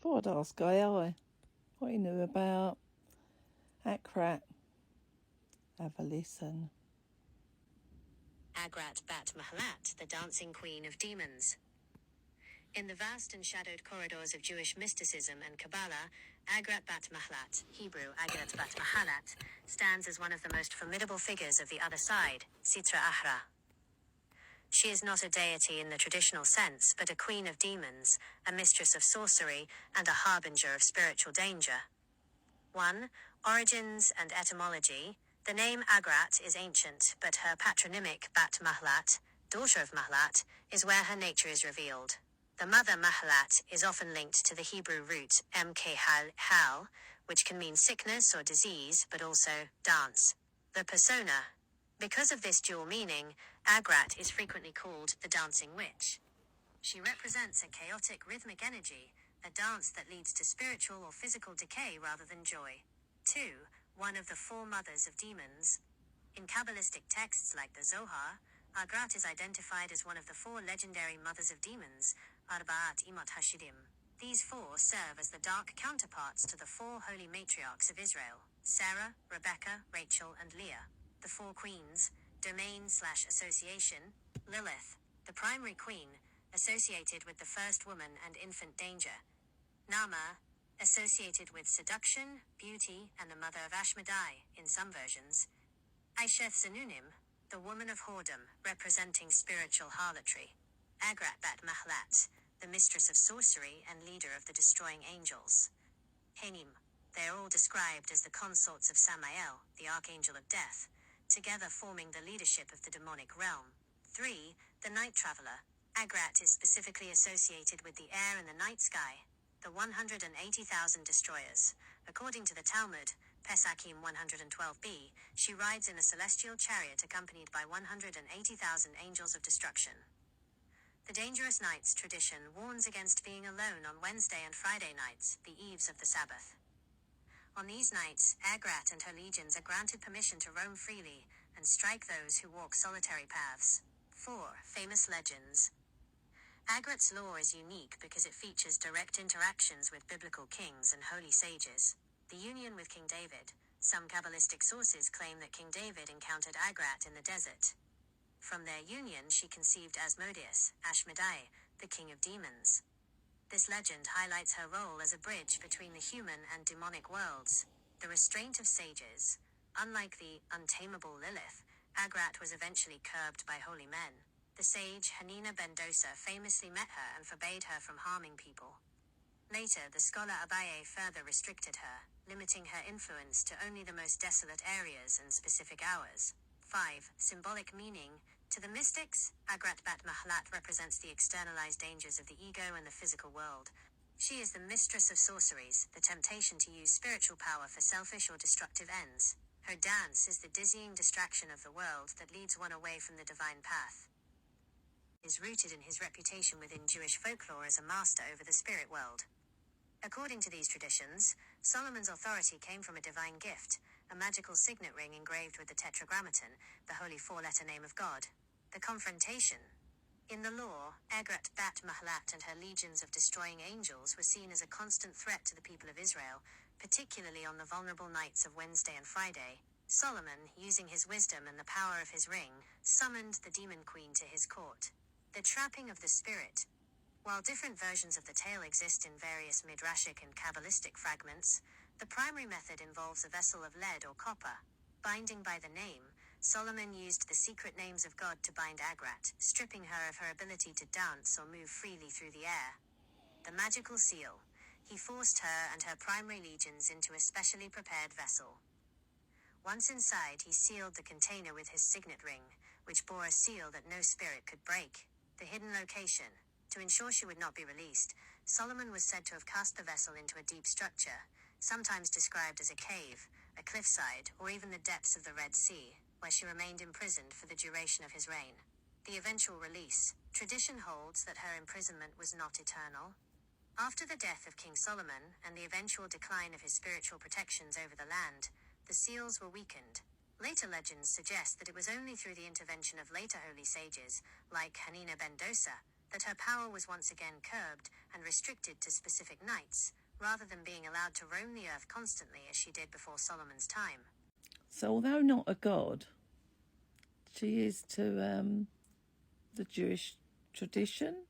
Thought I'd ask AI what he knew about Agrat. Have a listen. Agrat bat Mahlat, the dancing queen of demons. In the vast and shadowed corridors of Jewish mysticism and Kabbalah, Agrat bat Mahlat, Hebrew Agrat bat Mahlat, stands as one of the most formidable figures of the other side, Sitra Ahra. She is not a deity in the traditional sense, but a queen of demons, a mistress of sorcery, and a harbinger of spiritual danger. 1. Origins and etymology. The name Agrat is ancient, but her patronymic Bat Mahlat, daughter of Mahlat, is where her nature is revealed. The mother Mahlat is often linked to the Hebrew root mkhal, which can mean sickness or disease, but also dance. The persona. Because of this dual meaning, Agrat is frequently called the dancing witch. She represents a chaotic rhythmic energy, a dance that leads to spiritual or physical decay rather than joy. 2. One of the four mothers of demons. In Kabbalistic texts like the Zohar, Agrat is identified as one of the four legendary mothers of demons, Arba'at Imot Hashidim. These four serve as the dark counterparts to the four holy matriarchs of Israel, Sarah, Rebecca, Rachel, and Leah. The four queens, domain/association, Lilith, the primary queen, associated with the first woman and infant danger. Nama, associated with seduction, beauty, and the mother of Ashmedai, in some versions. Aisheth Zanunim, the woman of whoredom, representing spiritual harlotry. Agrat bat Mahlat, the mistress of sorcery and leader of the destroying angels. Hanim, they are all described as the consorts of Samael, the archangel of death, together forming the leadership of the demonic realm. 3. The night traveler. Agrat is specifically associated with the air and the night sky, the 180,000 destroyers. According to the Talmud, Pesakim 112b, she rides in a celestial chariot accompanied by 180,000 angels of destruction. The Dangerous Nights tradition warns against being alone on Wednesday and Friday nights, the eves of the Sabbath. On these nights, Agrat and her legions are granted permission to roam freely and strike those who walk solitary paths. 4. Famous legends. Agrat's lore is unique because it features direct interactions with biblical kings and holy sages. The union with King David. Some Kabbalistic sources claim that King David encountered Agrat in the desert. From their union she conceived Asmodeus, Ashmedai, the king of demons. This legend highlights her role as a bridge between the human and demonic worlds, the restraint of sages. Unlike the untamable Lilith, Agrat was eventually curbed by holy men. The sage Hanina ben Dosa famously met her and forbade her from harming people. Later, the scholar Abaye further restricted her, limiting her influence to only the most desolate areas and specific hours. 5. Symbolic meaning. To the mystics, Agrat bat Mahlat represents the externalized dangers of the ego and the physical world. She is the mistress of sorceries, the temptation to use spiritual power for selfish or destructive ends. Her dance is the dizzying distraction of the world that leads one away from the divine path. Is rooted in his reputation within Jewish folklore as a master over the spirit world. According to these traditions, Solomon's authority came from a divine gift, a magical signet ring engraved with the Tetragrammaton, the holy four-letter name of God. The confrontation. In the law, Agrat bat Mahlat and her legions of destroying angels were seen as a constant threat to the people of Israel, particularly on the vulnerable nights of Wednesday and Friday. Solomon, using his wisdom and the power of his ring, summoned the demon queen to his court. The trapping of the spirit. While different versions of the tale exist in various midrashic and Kabbalistic fragments, the primary method involves a vessel of lead or copper. Binding by the name, Solomon used the secret names of God to bind Agrat, stripping her of her ability to dance or move freely through the air. The magical seal. He forced her and her primary legions into a specially prepared vessel. Once inside, he sealed the container with his signet ring, which bore a seal that no spirit could break. The hidden location. To ensure she would not be released, Solomon was said to have cast the vessel into a deep structure, sometimes described as a cave, a cliffside, or even the depths of the Red Sea, where she remained imprisoned for the duration of his reign. The eventual release. Tradition holds that her imprisonment was not eternal. After the death of King Solomon and the eventual decline of his spiritual protections over the land, the seals were weakened. Later legends suggest that it was only through the intervention of later holy sages, like Hanina ben Dosa, that her power was once again curbed and restricted to specific nights, rather than being allowed to roam the earth constantly as she did before Solomon's time. So although not a god, she is to the Jewish tradition.